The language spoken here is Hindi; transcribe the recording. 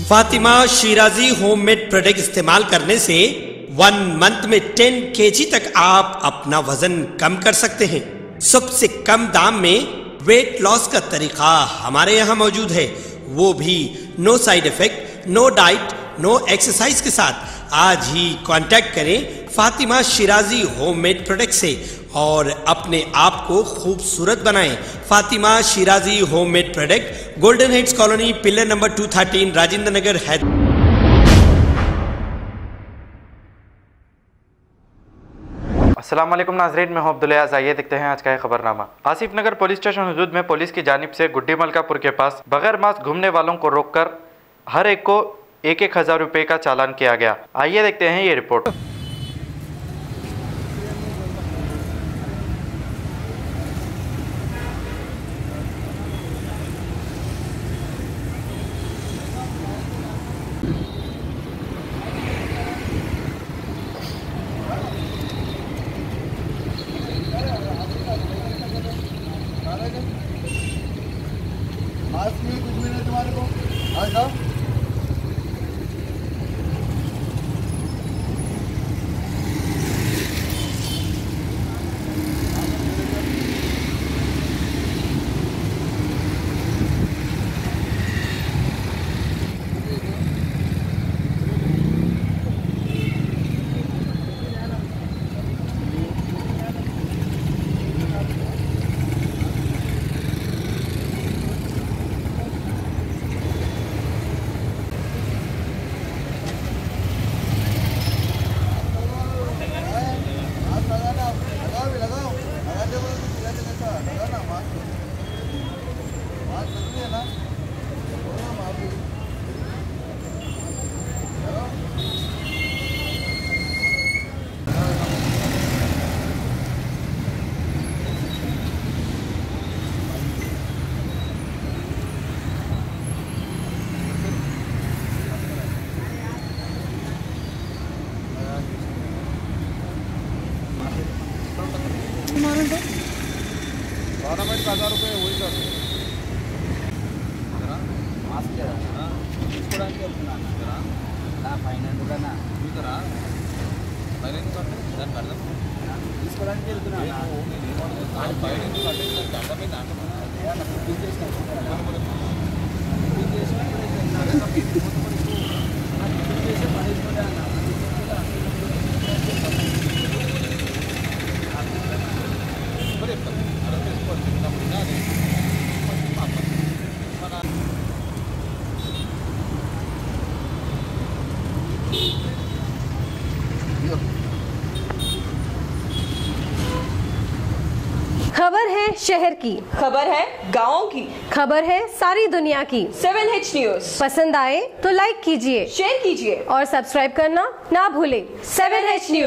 फातिमा शिराजी होममेड प्रोडक्ट इस्तेमाल करने से 1 मंथ में 10 kg तक आप अपना वजन कम कर सकते हैं। सबसे कम दाम में वेट लॉस का तरीका हमारे यहाँ मौजूद है, वो भी no side effect, no diet, no exercise के साथ। आज ही कांटेक्ट करें फातिमा शिराजी होममेड प्रोडक्ट से और अपने आप को खूबसूरत बनाएं। Fatima Shirazi homemade product, golden heads colony, pillar number 213, Rajendra Nagar, Hyderabad. अस्सलाम वालेकुम नाज़रीन, मैं हूं अब्दुल-अयाज़। आइए देखते हैं आज का खबरनामा। आसिफ नगर पुलिस स्टेशन हुदूद में पुलिस की जानिब से गुड्डी मलकापुर के पास बगैर मास्क घूमने वालों को रोककर हर एक को 1,000 रुपये का चालान किया गया। आइए देखते हैं ये रिपोर्ट। मास्क में कुछ मिले तुम्हारे को आ जाओ। गवर्नमेंट 1000 रुपये वही कर मास्क తీసుకోవడానికి వెళ్తున్నాను ఫైన్ ఎందుకన్నా చూస్తారా ఫైన్ ఎందుకు కట్టాలి దానికి అర్థం తీసుకోవడానికి వెళ్తున్నాను ఫైన్ ఎందుకు కట్టాలి అర్థమైంది खबर है शहर की, खबर है गाँव की, खबर है सारी दुनिया की। 7H न्यूज पसंद आए तो लाइक कीजिए, शेयर कीजिए और सब्सक्राइब करना ना भूलें। 7H news.